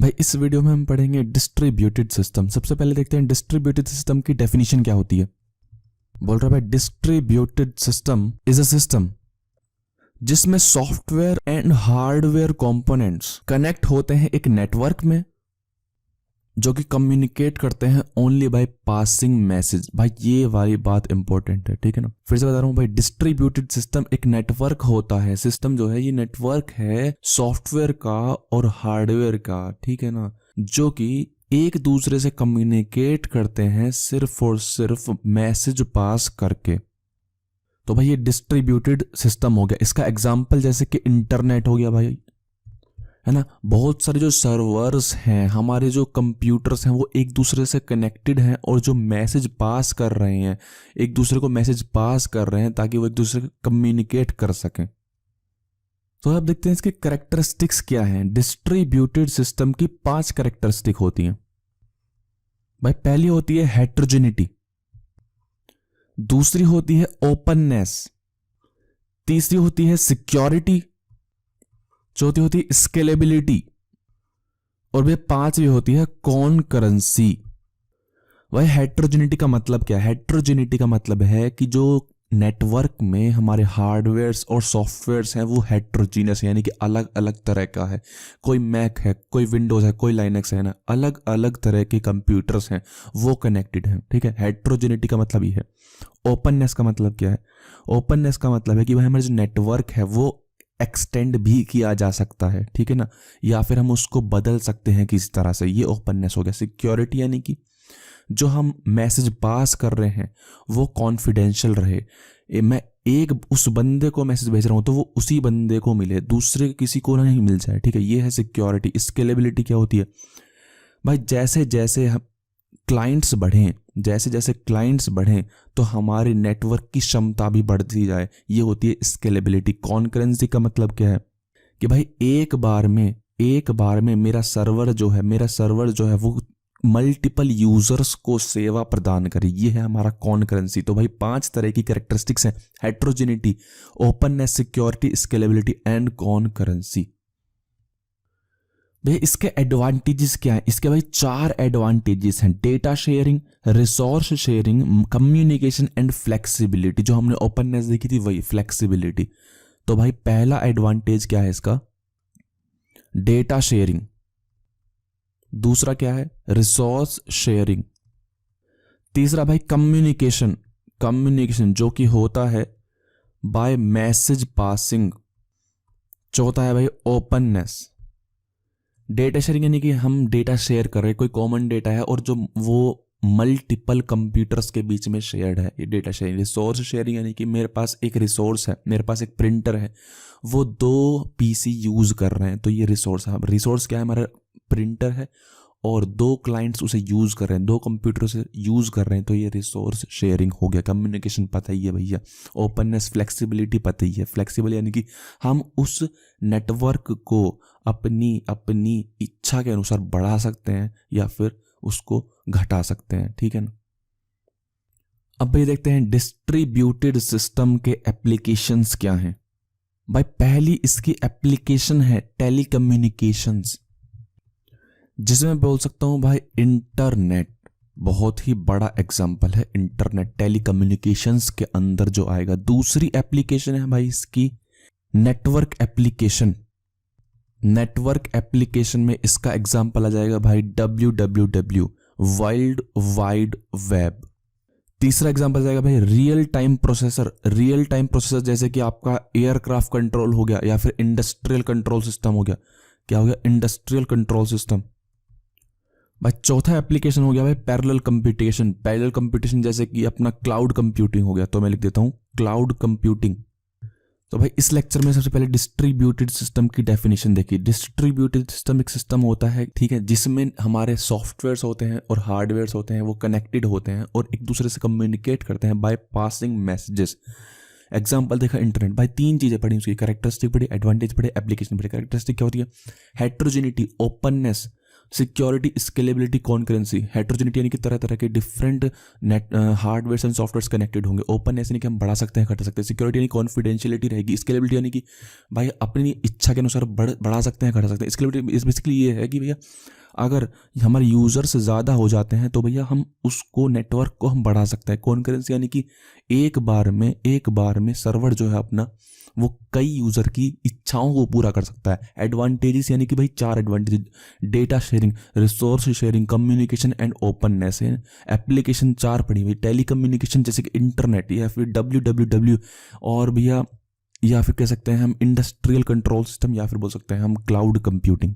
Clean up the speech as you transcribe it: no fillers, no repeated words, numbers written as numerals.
भाई इस वीडियो में हम पढ़ेंगे डिस्ट्रीब्यूटेड सिस्टम। सबसे पहले देखते हैं डिस्ट्रीब्यूटेड सिस्टम की डेफिनेशन क्या होती है। बोल रहा है भाई distributed system is a system जिसमें software and hardware components connect होते हैं एक नेटवर्क में जो कि कम्युनिकेट करते हैं ओनली बाय पासिंग मैसेज। भाई ये वाली बात इंपॉर्टेंट है, ठीक है ना। फिर से बता रहा हूं भाई, डिस्ट्रीब्यूटेड सिस्टम एक नेटवर्क होता है। सिस्टम जो है ये नेटवर्क है सॉफ्टवेयर का और हार्डवेयर का, ठीक है ना, जो कि एक दूसरे से कम्युनिकेट करते हैं सिर्फ और सिर्फ मैसेज पास करके। तो भाई ये डिस्ट्रीब्यूटेड सिस्टम हो गया। इसका एग्जाम्पल जैसे कि इंटरनेट हो गया भाई, है ना। बहुत सारे जो सर्वर्स हैं, हमारे जो कंप्यूटर्स हैं, वो एक दूसरे से कनेक्टेड हैं और जो मैसेज पास कर रहे हैं, एक दूसरे को मैसेज पास कर रहे हैं ताकि वो एक दूसरे से कम्युनिकेट कर सकें। तो अब देखते हैं इसके कैरेक्टरिस्टिक्स क्या हैं। डिस्ट्रीब्यूटेड सिस्टम की 5 कैरेक्टरिस्टिक होती हैं भाई। पहली होती है हेट्रोजेनिटी, दूसरी होती है ओपननेस, तीसरी होती है सिक्योरिटी, चौथी होती है स्केलेबिलिटी और भाई 5वीं होती है कॉनकरेंसी। भाई हेट्रोजेनिटी का मतलब क्या है? हेट्रोजेनिटी का मतलब है कि जो नेटवर्क में हमारे हार्डवेयर्स और सॉफ्टवेयर्स हैं वो हेट्रोजीनियस है, यानी कि अलग अलग तरह का है। कोई मैक है, कोई विंडोज है, कोई लाइनक्स है ना, अलग अलग तरह के कंप्यूटर्स हैं, वो कनेक्टेड हैं, ठीक है। हेट्रोजेनिटी का मतलब ये है। ओपननेस का मतलब क्या है? ओपननेस का मतलब है कि भाई हमारा जो नेटवर्क है वो एक्सटेंड भी किया जा सकता है, ठीक है ना, या फिर हम उसको बदल सकते हैं किसी तरह से, ये ओपननेस हो गया। सिक्योरिटी यानी कि जो हम मैसेज पास कर रहे हैं वो कॉन्फिडेंशियल रहे। मैं एक उस बंदे को मैसेज भेज रहा हूं तो वो उसी बंदे को मिले, दूसरे किसी को नहीं मिल जाए, ठीक है, ये है सिक्योरिटी। स्केलेबिलिटी क्या होती है भाई? जैसे जैसे हम क्लाइंट्स बढ़ें, जैसे जैसे क्लाइंट्स बढ़ें तो हमारे नेटवर्क की क्षमता भी बढ़ती जाए, ये होती है स्केलेबिलिटी। कॉन्करेंसी का मतलब क्या है कि भाई एक बार में मेरा सर्वर जो है वो मल्टीपल यूजर्स को सेवा प्रदान करे, ये है हमारा कॉन्करेंसी। तो भाई 5 तरह की कैरेक्टरिस्टिक्स हैं: heterogeneity, openness, security, scalability and concurrency. भाई इसके एडवांटेजेस क्या हैं? इसके भाई 4 एडवांटेजेस हैं: data sharing, resource sharing, communication and flexibility. जो हमने ओपननेस देखी थी वही फ्लेक्सिबिलिटी। तो भाई पहला एडवांटेज क्या है इसका? Data sharing. दूसरा क्या है? Resource sharing. तीसरा भाई कम्युनिकेशन जो कि होता है बाय मैसेज पासिंग। चौथा है भाई ओपननेस। डेटा शेयरिंग यानी कि हम डेटा शेयर कर रहे हैं, कोई कॉमन डेटा है और जो वो मल्टीपल कंप्यूटर्स के बीच में शेयर्ड है, ये डेटा शेयरिंग। रिसोर्स शेयरिंग यानी कि मेरे पास एक रिसोर्स है, मेरे पास एक प्रिंटर है, वो 2 पीसी यूज कर रहे हैं, तो ये रिसोर्स है। रिसोर्स क्या है? हमारा प्रिंटर है और 2 क्लाइंट्स उसे यूज कर रहे हैं, 2 कंप्यूटर से यूज कर रहे हैं, तो ये रिसोर्स शेयरिंग हो गया। कम्युनिकेशन पता ही है भैया। ओपननेस, फ्लेक्सिबिलिटी पता ही है। फ्लेक्सिबल यानी कि हम उस नेटवर्क को अपनी इच्छा के अनुसार बढ़ा सकते हैं या फिर उसको घटा सकते हैं, ठीक है ना। अब भाई देखते हैं डिस्ट्रीब्यूटेड सिस्टम के एप्लीकेशंस क्या हैं। भाई पहली इसकी एप्लीकेशन है टेलीकम्युनिकेशंस, जिसमें बोल सकता हूं भाई इंटरनेट। बहुत ही बड़ा एग्जांपल है इंटरनेट, टेलीकम्युनिकेशंस के अंदर जो आएगा। दूसरी एप्लीकेशन है भाई इसकी नेटवर्क एप्लीकेशन। नेटवर्क एप्लीकेशन में इसका एग्जांपल आ जाएगा भाई WWW, वर्ल्ड वाइड वेब। तीसरा एग्जांपल आ जाएगा भाई real time processor. Real time processor जैसे कि आपका एयरक्राफ्ट कंट्रोल हो गया या फिर इंडस्ट्रियल कंट्रोल सिस्टम हो गया। क्या हो गया? Industrial control system. भाई चौथा एप्लीकेशन हो गया भाई पैरेलल कंप्यूटेशन। पैरेलल कंप्यूटेशन जैसे कि अपना क्लाउड कंप्यूटिंग हो गया, तो मैं लिख देता हूं क्लाउड कंप्यूटिंग। तो भाई इस लेक्चर में सबसे पहले डिस्ट्रीब्यूटेड सिस्टम की डेफिनेशन देखिए। डिस्ट्रीब्यूटेड सिस्टम एक सिस्टम होता है, ठीक है, जिसमें हमारे सॉफ्टवेयर्स होते हैं और हार्डवेयर्स होते हैं, वो कनेक्टेड होते हैं और एक दूसरे से कम्युनिकेट करते हैं बाय पासिंग मैसेजेस। एग्जाम्पल देखा इंटरनेट। भाई 3 चीजें पढ़ी उसकी, कैरेक्टरिस्टिक पढ़ी, एडवांटेज पढ़े, एप्लीकेशन पढ़े। कैरेक्टरिस्टिक क्या होती है? Heterogeneity, openness, security, scalability, concurrency, heterogeneity यानी कि तरह तरह के different net hardware and software connected होंगे। ओपननेस यानी कि हम बढ़ा सकते हैं घटा सकते हैं। सिक्योरिटी यानी कॉन्फिडेंशियलिटी रहेगी। स्केलेबिलिटी यानी कि भाई अपनी इच्छा के अनुसार बढ़ा सकते हैं घटा सकते हैं। स्केलेबिलिटी इस बेसिकली ये है कि भैया अगर हमारे यूज़र्स ज़्यादा हो जाते हैं तो भैया हम उसको नेटवर्क को हम बढ़ा सकते हैं। कॉन्करेंसी यानी कि एक बार में सर्वर जो है अपना वो कई यूज़र की इच्छाओं को पूरा कर सकता है। एडवांटेजेस यानी कि भाई 4 advantage: data sharing, resource sharing, communication and openness है। एप्लीकेशन 4 पड़ी हुई, टेली कम्युनिकेशन जैसे कि इंटरनेट या फिर WWW, और भैया या फिर कह सकते हैं हम इंडस्ट्रियल कंट्रोल सिस्टम, या फिर बोल सकते हैं हम क्लाउड कंप्यूटिंग।